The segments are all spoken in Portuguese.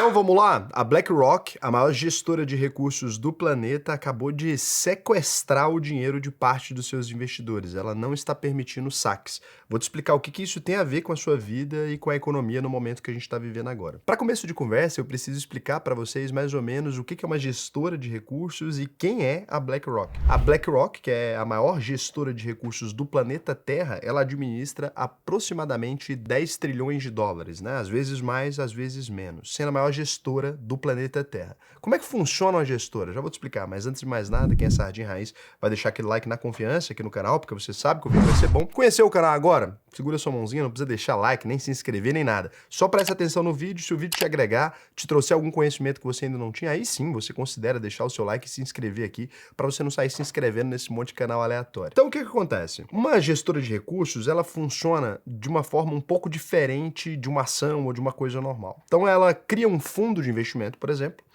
Então vamos lá, a BlackRock, a maior gestora de recursos do planeta, acabou de sequestrar o dinheiro de parte dos seus investidores. Ela não está permitindo saques. Vou te explicar o que isso tem a ver com a sua vida e com a economia no momento que a gente está vivendo agora. Para começo de conversa, eu preciso explicar para vocês mais ou menos o que é uma gestora de recursos e quem é a BlackRock. A BlackRock, que é a maior gestora de recursos do planeta Terra, ela administra aproximadamente 10 trilhões de dólares, né? Às vezes mais, às vezes menos, sendo a maior gestora do planeta Terra. Como é que funciona uma gestora? Já vou te explicar, mas antes de mais nada, quem é Sardinha Raiz vai deixar aquele like na confiança aqui no canal, porque você sabe que o vídeo vai ser bom. Conheceu o canal agora? Segura sua mãozinha, não precisa deixar like, nem se inscrever, nem nada. Só presta atenção no vídeo, se o vídeo te agregar, te trouxer algum conhecimento que você ainda não tinha, aí sim você considera deixar o seu like e se inscrever aqui, para você não sair se inscrevendo nesse monte de canal aleatório. Então o que acontece? Uma gestora de recursos, ela funciona de uma forma um pouco diferente de uma ação ou de uma coisa normal. Então ela cria um fundo de investimento, por exemplo,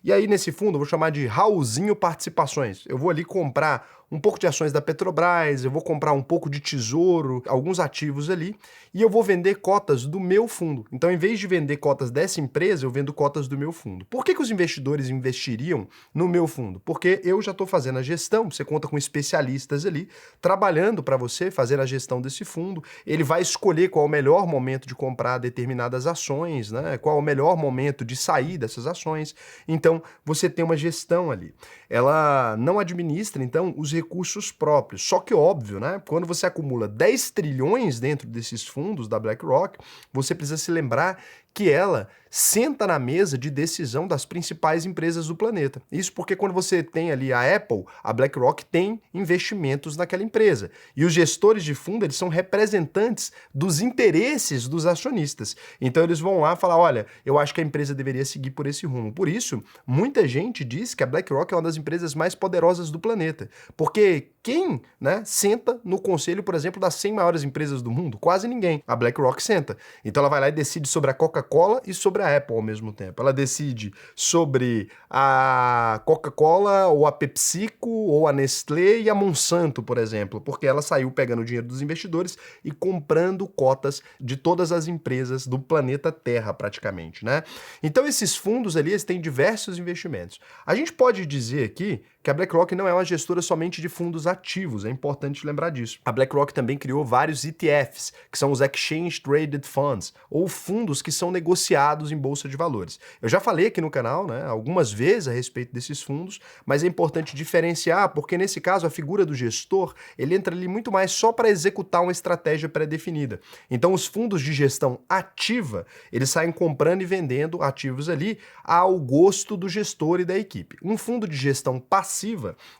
e aí nesse fundo eu vou chamar de Raulzinho Participações. Eu vou ali comprar um pouco de ações da Petrobras, eu vou comprar um pouco de tesouro, alguns ativos ali, e eu vou vender cotas do meu fundo. Então, em vez de vender cotas dessa empresa, eu vendo cotas do meu fundo. Por que os investidores investiriam no meu fundo? Porque eu já estou fazendo a gestão, você conta com especialistas ali, trabalhando para você, fazer a gestão desse fundo, ele vai escolher qual é o melhor momento de comprar determinadas ações, né? Qual é o melhor momento de sair dessas ações. Então, você tem uma gestão ali. Ela não administra, então, os recursos próprios. Só que óbvio, né? Quando você acumula 10 trilhões dentro desses fundos da BlackRock, você precisa se lembrar que ela senta na mesa de decisão das principais empresas do planeta. Isso porque quando você tem ali a Apple, a BlackRock tem investimentos naquela empresa. E os gestores de fundo, eles são representantes dos interesses dos acionistas. Então eles vão lá falar, olha, eu acho que a empresa deveria seguir por esse rumo. Por isso, muita gente diz que a BlackRock é uma das empresas mais poderosas do planeta. Porque quem, né, senta no conselho, por exemplo, das 100 maiores empresas do mundo? Quase ninguém. A BlackRock senta. Então ela vai lá e decide sobre a Coca-Cola e sobre a Apple ao mesmo tempo. Ela decide sobre a Coca-Cola ou a PepsiCo ou a Nestlé e a Monsanto, por exemplo, porque ela saiu pegando o dinheiro dos investidores e comprando cotas de todas as empresas do planeta Terra, praticamente, né? Então esses fundos ali, eles têm diversos investimentos. A gente pode dizer aqui que a BlackRock não é uma gestora somente de fundos ativos, é importante lembrar disso. A BlackRock também criou vários ETFs, que são os Exchange Traded Funds, ou fundos que são negociados em bolsa de valores. Eu já falei aqui no canal, né, algumas vezes a respeito desses fundos, mas é importante diferenciar, porque nesse caso a figura do gestor, ele entra ali muito mais só para executar uma estratégia pré-definida. Então os fundos de gestão ativa, eles saem comprando e vendendo ativos ali ao gosto do gestor e da equipe. Um fundo de gestão passiva,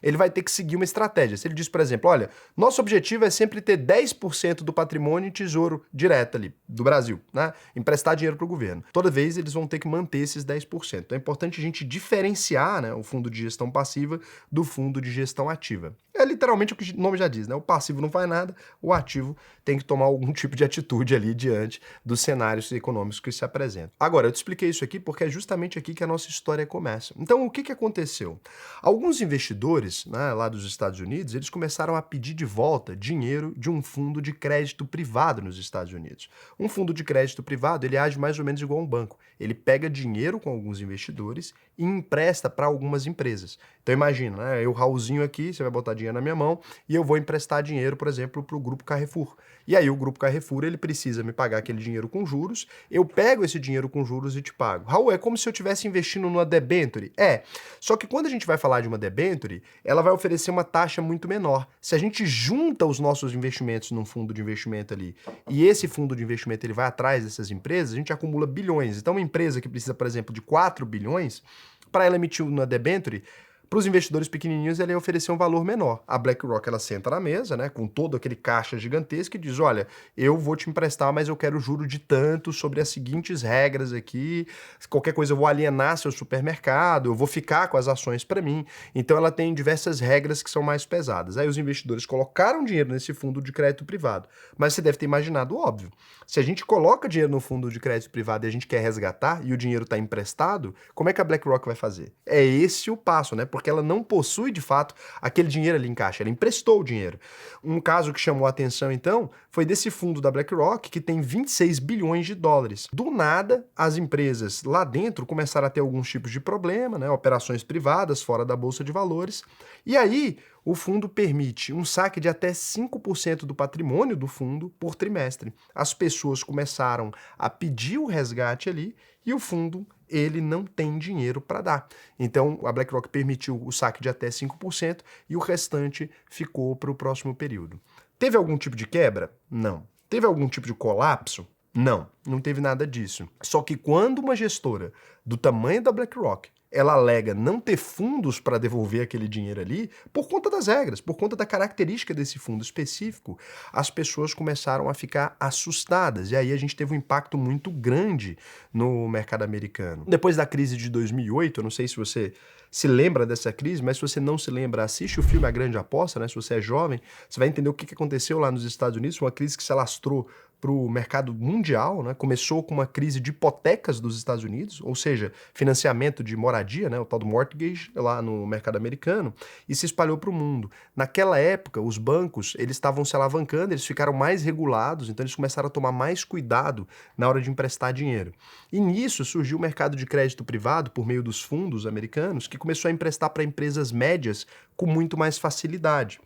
ele vai ter que seguir uma estratégia. Se ele diz, por exemplo, olha, nosso objetivo é sempre ter 10% do patrimônio em tesouro direto ali, do Brasil, né? Emprestar dinheiro para o governo. Toda vez eles vão ter que manter esses 10%. Então é importante a gente diferenciar, né, o fundo de gestão passiva do fundo de gestão ativa. É literalmente o que o nome já diz, né? O passivo não faz nada, o ativo tem que tomar algum tipo de atitude ali diante dos cenários econômicos que se apresentam. Agora, eu te expliquei isso aqui porque é justamente aqui que a nossa história começa. Então, o que aconteceu? Alguns investidores, né, lá dos Estados Unidos, eles começaram a pedir de volta dinheiro de um fundo de crédito privado nos Estados Unidos. Um fundo de crédito privado, ele age mais ou menos igual a um banco. Ele pega dinheiro com alguns investidores e empresta para algumas empresas. Então imagina, né, eu, Raulzinho aqui, você vai botar dinheiro na minha mão e eu vou emprestar dinheiro, por exemplo, para o Grupo Carrefour. E aí o Grupo Carrefour, ele precisa me pagar aquele dinheiro com juros, eu pego esse dinheiro com juros e te pago. Raul, é como se eu estivesse investindo numa debenture? É, só que quando a gente vai falar de uma debenture, ela vai oferecer uma taxa muito menor. Se a gente junta os nossos investimentos num fundo de investimento ali, e esse fundo de investimento ele vai atrás dessas empresas, a gente acumula bilhões. Então uma empresa que precisa, por exemplo, de 4 bilhões, para ela emitir uma debenture, para os investidores pequenininhos, ela ia oferecer um valor menor. A BlackRock, ela senta na mesa, né, com todo aquele caixa gigantesco e diz, olha, eu vou te emprestar, mas eu quero juro de tanto sobre as seguintes regras aqui, qualquer coisa eu vou alienar seu supermercado, eu vou ficar com as ações para mim. Então ela tem diversas regras que são mais pesadas. Aí os investidores colocaram dinheiro nesse fundo de crédito privado, mas você deve ter imaginado, óbvio, se a gente coloca dinheiro no fundo de crédito privado e a gente quer resgatar e o dinheiro está emprestado, como é que a BlackRock vai fazer? É esse o passo, né? porque ela não possui, de fato, aquele dinheiro ali em caixa, ela emprestou o dinheiro. Um caso que chamou a atenção, então, foi desse fundo da BlackRock, que tem 26 bilhões de dólares. Do nada, as empresas lá dentro começaram a ter alguns tipos de problema, né? Operações privadas fora da Bolsa de Valores, e aí o fundo permite um saque de até 5% do patrimônio do fundo por trimestre. As pessoas começaram a pedir o resgate ali e o fundo, ele não tem dinheiro para dar. Então, a BlackRock permitiu o saque de até 5% e o restante ficou para o próximo período. Teve algum tipo de quebra? Não. Teve algum tipo de colapso? Não, não teve nada disso. Só que quando uma gestora do tamanho da BlackRock ela alega não ter fundos para devolver aquele dinheiro ali, por conta das regras, por conta da característica desse fundo específico, as pessoas começaram a ficar assustadas. E aí a gente teve um impacto muito grande no mercado americano. Depois da crise de 2008, eu não sei se você se lembra dessa crise, mas se você não se lembra, assiste o filme A Grande Aposta, né? Se você é jovem, você vai entender o que aconteceu lá nos Estados Unidos, uma crise que se alastrou para o mercado mundial, né? Começou com uma crise de hipotecas dos Estados Unidos, ou seja, financiamento de moradia, né? O tal do mortgage lá no mercado americano, e se espalhou para o mundo. Naquela época, os bancos eles estavam se alavancando, eles ficaram mais regulados, então eles começaram a tomar mais cuidado na hora de emprestar dinheiro. E nisso surgiu o mercado de crédito privado por meio dos fundos americanos, que começou a emprestar para empresas médias com muito mais facilidade.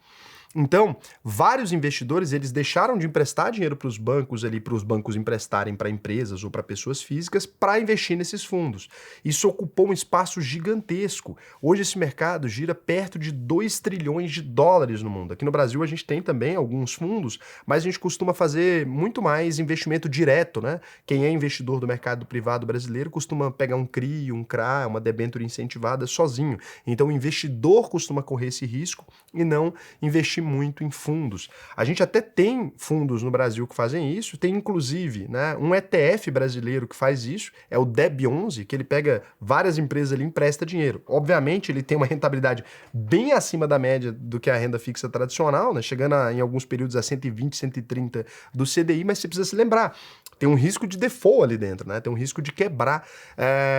Então, vários investidores, eles deixaram de emprestar dinheiro para os bancos ali, para os bancos emprestarem para empresas ou para pessoas físicas, para investir nesses fundos. Isso ocupou um espaço gigantesco. Hoje esse mercado gira perto de 2 trilhões de dólares no mundo. Aqui no Brasil a gente tem também alguns fundos, mas a gente costuma fazer muito mais investimento direto, né? Quem é investidor do mercado privado brasileiro costuma pegar um CRI, um CRA, uma debênture incentivada sozinho. Então o investidor costuma correr esse risco e não investir muito em fundos. A gente até tem fundos no Brasil que fazem isso, tem inclusive, né, um ETF brasileiro que faz isso, é o DEB11, que ele pega várias empresas ali e empresta dinheiro. Obviamente ele tem uma rentabilidade bem acima da média do que a renda fixa tradicional, né, chegando em alguns períodos a 120, 130 do CDI, mas você precisa se lembrar, tem um risco de default ali dentro, né? Tem um risco de quebrar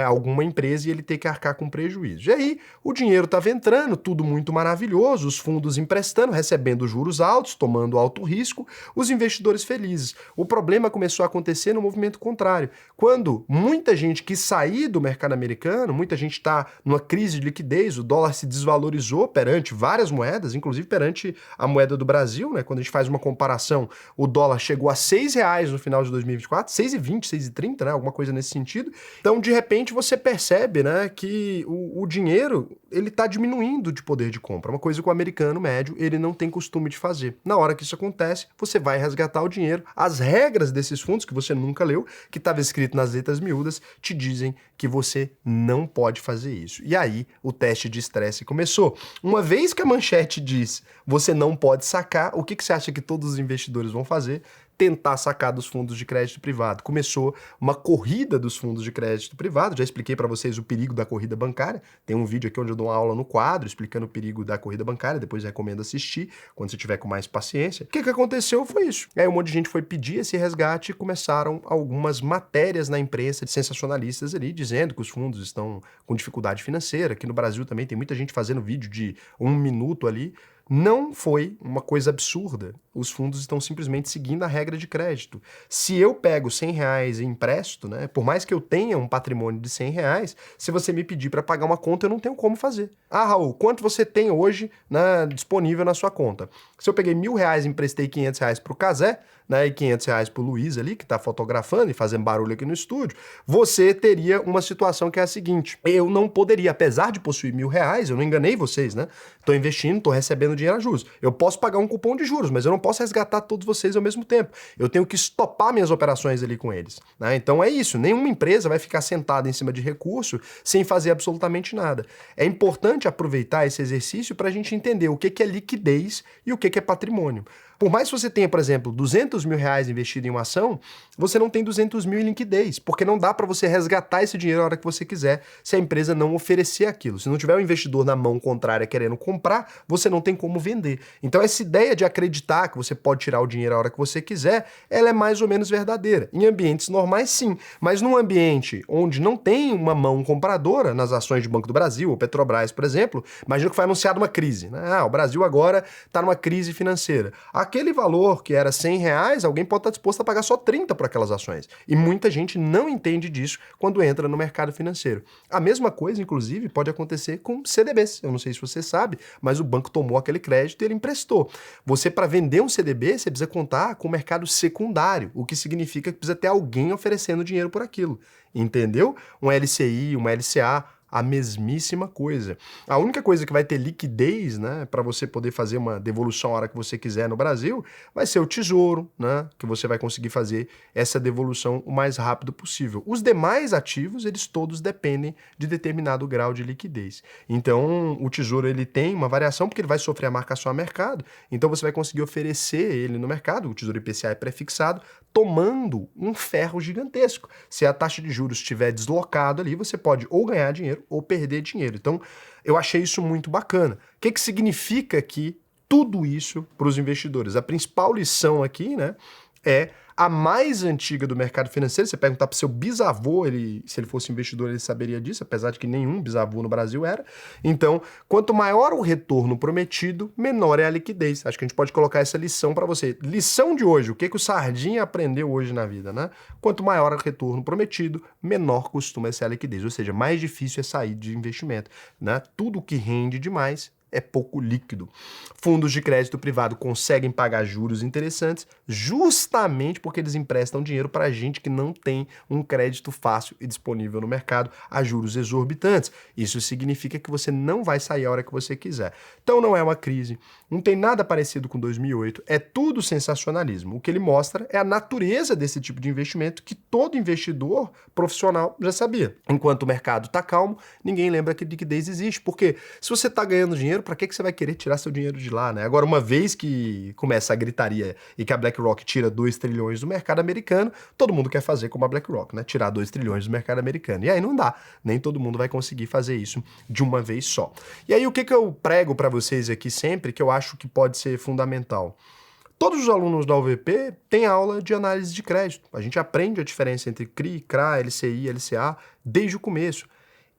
alguma empresa e ele ter que arcar com prejuízo. E aí o dinheiro estava entrando, tudo muito maravilhoso, os fundos emprestando, recebendo juros altos, tomando alto risco, os investidores felizes. O problema começou a acontecer no movimento contrário. Quando muita gente quis sair do mercado americano, muita gente está numa crise de liquidez, o dólar se desvalorizou perante várias moedas, inclusive perante a moeda do Brasil, né? Quando a gente faz uma comparação, o dólar chegou a R$ 6 no final de 2024, 6,20, 6,30, né? Alguma coisa nesse sentido. Então, de repente, você percebe, né, que o dinheiro ele está diminuindo de poder de compra. Uma coisa que o americano médio ele não tem costume de fazer. Na hora que isso acontece, você vai resgatar o dinheiro. As regras desses fundos, que você nunca leu, que estava escrito nas letras miúdas, te dizem que você não pode fazer isso. E aí, o teste de estresse começou. Uma vez que a manchete diz você não pode sacar, o que você acha que todos os investidores vão fazer? Tentar sacar dos fundos de crédito privado. Começou uma corrida dos fundos de crédito privado, já expliquei para vocês o perigo da corrida bancária, tem um vídeo aqui onde eu dou uma aula no quadro explicando o perigo da corrida bancária, depois recomendo assistir, quando você tiver com mais paciência. O que aconteceu foi isso. Aí um monte de gente foi pedir esse resgate e começaram algumas matérias na imprensa de sensacionalistas ali, dizendo que os fundos estão com dificuldade financeira, aqui no Brasil também tem muita gente fazendo vídeo de 1 minuto ali. Não foi uma coisa absurda. Os fundos estão simplesmente seguindo a regra de crédito. Se eu pego R$ 100 e empresto, né, por mais que eu tenha um patrimônio de R$ 100, se você me pedir para pagar uma conta, eu não tenho como fazer. Ah, Raul, quanto você tem hoje, né, disponível na sua conta? Se eu peguei R$ 1.000 e emprestei R$ 500 para o Casé, né, e R$ 500 para o Luiz ali, que está fotografando e fazendo barulho aqui no estúdio, você teria uma situação que é a seguinte: eu não poderia, apesar de possuir R$ 1.000, eu não enganei vocês, né? Estou investindo, estou recebendo dinheiro a juros. Eu posso pagar um cupom de juros, mas eu não posso resgatar todos vocês ao mesmo tempo. Eu tenho que estopar minhas operações ali com eles, né? Então é isso, nenhuma empresa vai ficar sentada em cima de recurso sem fazer absolutamente nada. É importante aproveitar esse exercício para a gente entender o que é liquidez e o que é patrimônio. Por mais que você tenha, por exemplo, R$ 200.000 investido em uma ação, você não tem 200 mil em liquidez, porque não dá para você resgatar esse dinheiro a hora que você quiser se a empresa não oferecer aquilo. Se não tiver um investidor na mão contrária querendo comprar, você não tem como vender. Então essa ideia de acreditar que você pode tirar o dinheiro a hora que você quiser, ela é mais ou menos verdadeira. Em ambientes normais, sim, mas num ambiente onde não tem uma mão compradora, nas ações de Banco do Brasil ou Petrobras, por exemplo, imagina que foi anunciada uma crise, né? O Brasil agora está numa crise financeira. Aquele valor que era R$ 100, alguém pode estar disposto a pagar só 30 por aquelas ações. E muita gente não entende disso quando entra no mercado financeiro. A mesma coisa, inclusive, pode acontecer com CDBs. Eu não sei se você sabe, mas o banco tomou aquele crédito e ele emprestou. Você, para vender um CDB, você precisa contar com o mercado secundário, o que significa que precisa ter alguém oferecendo dinheiro por aquilo. Entendeu? Um LCI, uma LCA, a mesmíssima coisa. A única coisa que vai ter liquidez, né, para você poder fazer uma devolução a hora que você quiser no Brasil, vai ser o Tesouro, né, que você vai conseguir fazer essa devolução o mais rápido possível. Os demais ativos, eles todos dependem de determinado grau de liquidez. Então, o Tesouro, ele tem uma variação porque ele vai sofrer a marcação a mercado, então você vai conseguir oferecer ele no mercado, o Tesouro IPCA é prefixado, tomando um ferro gigantesco. Se a taxa de juros estiver deslocado ali, você pode ou ganhar dinheiro ou perder dinheiro. Então, eu achei isso muito bacana. O que significa aqui tudo isso para os investidores? A principal lição aqui, né, é a mais antiga do mercado financeiro. Você perguntar para o seu bisavô, se ele fosse investidor, ele saberia disso, apesar de que nenhum bisavô no Brasil era. Então, quanto maior o retorno prometido, menor é a liquidez. Acho que a gente pode colocar essa lição para você. Lição de hoje, o que o Sardinha aprendeu hoje na vida, né? Quanto maior o retorno prometido, menor costuma ser a liquidez, ou seja, mais difícil é sair de investimento, né? Tudo que rende demais é pouco líquido. Fundos de crédito privado conseguem pagar juros interessantes justamente porque eles emprestam dinheiro para gente que não tem um crédito fácil e disponível no mercado a juros exorbitantes. Isso significa que você não vai sair a hora que você quiser. Então não é uma crise, não tem nada parecido com 2008, é tudo sensacionalismo. O que ele mostra é a natureza desse tipo de investimento que todo investidor profissional já sabia. Enquanto o mercado está calmo, ninguém lembra que liquidez existe, porque se você está ganhando dinheiro, para que você vai querer tirar seu dinheiro de lá, né? Agora, uma vez que começa a gritaria e que a BlackRock tira 2 trilhões do mercado americano, todo mundo quer fazer como a BlackRock, né? Tirar 2 trilhões do mercado americano. E aí não dá, nem todo mundo vai conseguir fazer isso de uma vez só. E aí o que eu prego para vocês aqui sempre, que eu acho que pode ser fundamental? Todos os alunos da UVP têm aula de análise de crédito. A gente aprende a diferença entre CRI, CRA, LCI, LCA desde o começo.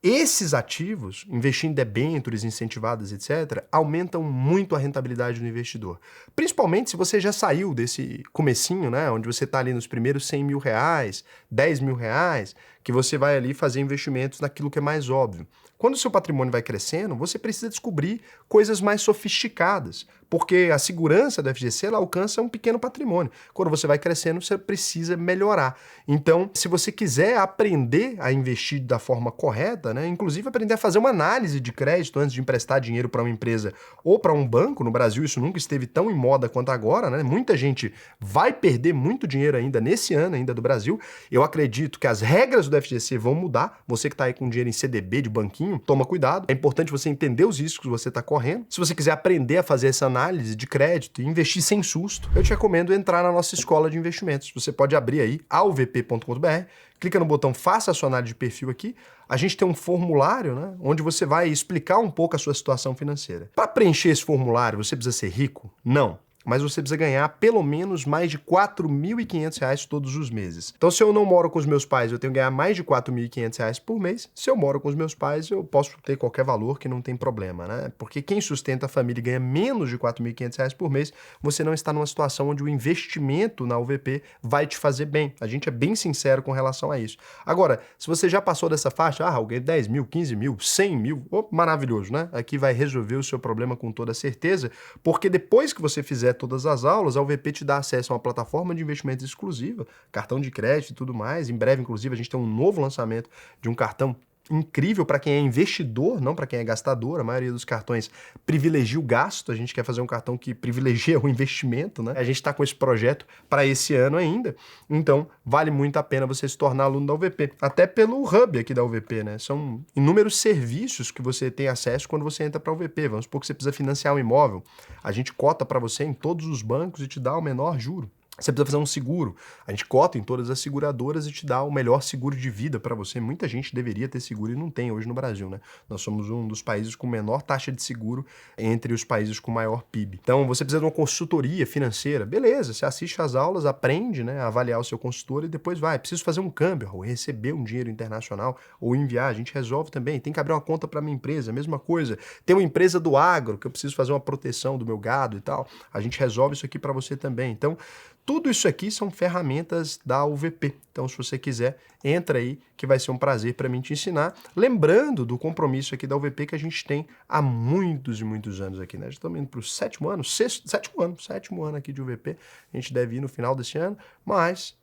Esses ativos, investindo em debêntures incentivadas, etc., aumentam muito a rentabilidade do investidor. Principalmente se você já saiu desse comecinho, né, onde você está ali nos primeiros R$ 100.000, R$ 10.000, que você vai ali fazer investimentos naquilo que é mais óbvio. Quando o seu patrimônio vai crescendo, você precisa descobrir coisas mais sofisticadas, porque a segurança da FGC ela alcança um pequeno patrimônio. Quando você vai crescendo, você precisa melhorar. Então, se você quiser aprender a investir da forma correta, né, inclusive aprender a fazer uma análise de crédito antes de emprestar dinheiro para uma empresa ou para um banco, no Brasil isso nunca esteve tão em moda quanto agora, né? Muita gente vai perder muito dinheiro ainda nesse ano ainda do Brasil. Eu acredito que as regras do FGC vão mudar. Você que está aí com dinheiro em CDB de banquinho, toma cuidado. É importante você entender os riscos que você está correndo. Se você quiser aprender a fazer essa análise de crédito e investir sem susto, eu te recomendo entrar na nossa escola de investimentos. Você pode abrir aí alvp.com.br, clica no botão Faça a sua análise de perfil aqui. A gente tem um formulário, né, onde você vai explicar um pouco a sua situação financeira. Para preencher esse formulário, você precisa ser rico? Não. Mas você precisa ganhar pelo menos mais de R$ 4.500 todos os meses. Então, se eu não moro com os meus pais, eu tenho que ganhar mais de R$ 4.500 por mês. Se eu moro com os meus pais, eu posso ter qualquer valor que não tem problema, né? Porque quem sustenta a família e ganha menos de R$ 4.500 por mês, você não está numa situação onde o investimento na UVP vai te fazer bem. A gente é bem sincero com relação a isso. Agora, se você já passou dessa faixa, alguém 10 mil, 15 mil, 100 mil, maravilhoso, né? Aqui vai resolver o seu problema com toda certeza, porque depois que você fizer todas as aulas, a UVP te dá acesso a uma plataforma de investimentos exclusiva, cartão de crédito e tudo mais. Em breve, inclusive, a gente tem um novo lançamento de um cartão incrível para quem é investidor, não para quem é gastador. A maioria dos cartões privilegia o gasto, a gente quer fazer um cartão que privilegia o investimento, né? A gente está com esse projeto para esse ano ainda, então vale muito a pena você se tornar aluno da UVP, até pelo hub aqui da UVP, né? São inúmeros serviços que você tem acesso quando você entra para a UVP. Vamos supor que você precisa financiar um imóvel, a gente cota para você em todos os bancos e te dá o menor juro. Você precisa fazer um seguro, a gente cota em todas as seguradoras e te dá o melhor seguro de vida para você. Muita gente deveria ter seguro e não tem hoje no Brasil, né? Nós somos um dos países com menor taxa de seguro entre os países com maior PIB. Então, você precisa de uma consultoria financeira. Beleza, você assiste às aulas, aprende, né, a avaliar o seu consultor e depois vai. Preciso fazer um câmbio, ou receber um dinheiro internacional, ou enviar, a gente resolve também. Tem que abrir uma conta para minha empresa, mesma coisa. Tem uma empresa do agro, que eu preciso fazer uma proteção do meu gado e tal. A gente resolve isso aqui para você também. Então, tudo isso aqui são ferramentas da UVP. Então, se você quiser, entra aí, que vai ser um prazer para mim te ensinar. Lembrando do compromisso aqui da UVP que a gente tem há muitos e muitos anos aqui, né? Já estamos indo para o sétimo ano aqui de UVP. A gente deve ir no final desse ano, mas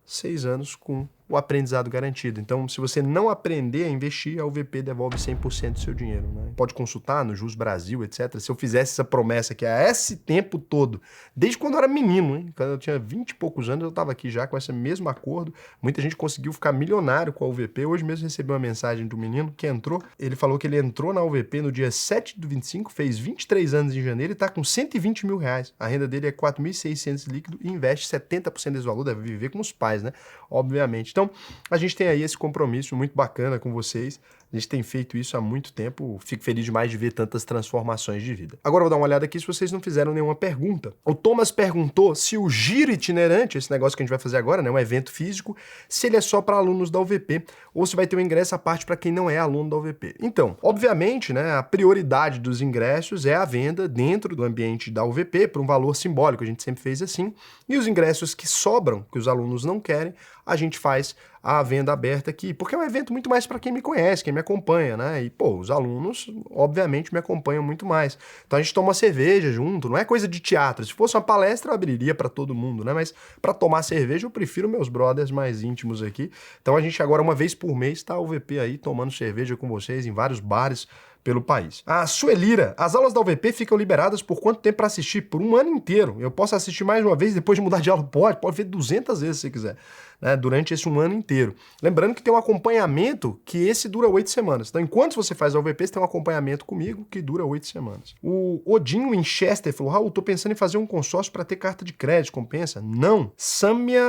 6 anos com o aprendizado garantido. Então, se você não aprender a investir, a UVP devolve 100% do seu dinheiro, né? Pode consultar no Jus Brasil, etc. Se eu fizesse essa promessa aqui há esse tempo todo, desde quando eu era menino, hein? Quando eu tinha 20 e poucos anos, eu estava aqui já com esse mesmo acordo. Muita gente conseguiu ficar milionário com a UVP. Hoje mesmo recebi uma mensagem do menino que entrou. Ele falou que ele entrou na UVP no dia 7/25, fez 23 anos em janeiro e está com 120 mil reais. A renda dele é 4.600 líquido e investe 70% desse valor. Deve viver com os pais, né? Obviamente. Então, a gente tem aí esse compromisso muito bacana com vocês. A gente tem feito isso há muito tempo. Fico feliz demais de ver tantas transformações de vida. Agora eu vou dar uma olhada aqui se vocês não fizeram nenhuma pergunta. O Thomas perguntou se o giro itinerante, esse negócio que a gente vai fazer agora, né, um evento físico, se ele é só para alunos da UVP ou se vai ter um ingresso à parte para quem não é aluno da UVP. Então, obviamente, né, a prioridade dos ingressos é a venda dentro do ambiente da UVP por um valor simbólico. A gente sempre fez assim. E os ingressos que sobram, que os alunos não querem, a gente faz a venda aberta aqui, porque é um evento muito mais para quem me conhece, quem me acompanha, né? E, pô, os alunos, obviamente, me acompanham muito mais. Então a gente toma cerveja junto, não é coisa de teatro. Se fosse uma palestra, eu abriria para todo mundo, né? Mas para tomar cerveja, eu prefiro meus brothers mais íntimos aqui. Então a gente agora, uma vez por mês, tá o VP aí tomando cerveja com vocês em vários bares pelo país. A Suelira, as aulas da UVP ficam liberadas por quanto tempo para assistir? Por um ano inteiro. Eu posso assistir mais uma vez, depois de mudar de aula? Pode ver 200 vezes se quiser, né? Durante esse um ano inteiro. Lembrando que tem um acompanhamento que esse dura 8 semanas. Então, enquanto você faz a UVP, você tem um acompanhamento comigo que dura 8 semanas. O Odinho Winchester falou, Raul, tô pensando em fazer um consórcio para ter carta de crédito, compensa? Não. Samia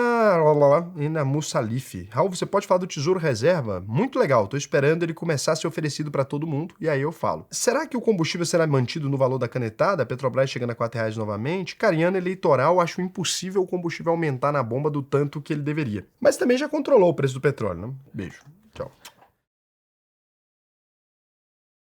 Mussalif. Raul, você pode falar do Tesouro Reserva? Muito legal, tô esperando ele começar a ser oferecido para todo mundo, e aí eu falo. Será que o combustível será mantido no valor da canetada? A Petrobras chegando a R$4 novamente? Cara, em ano eleitoral, acho impossível o combustível aumentar na bomba do tanto que ele deveria. Mas também já controlou o preço do petróleo, né? Beijo. Tchau.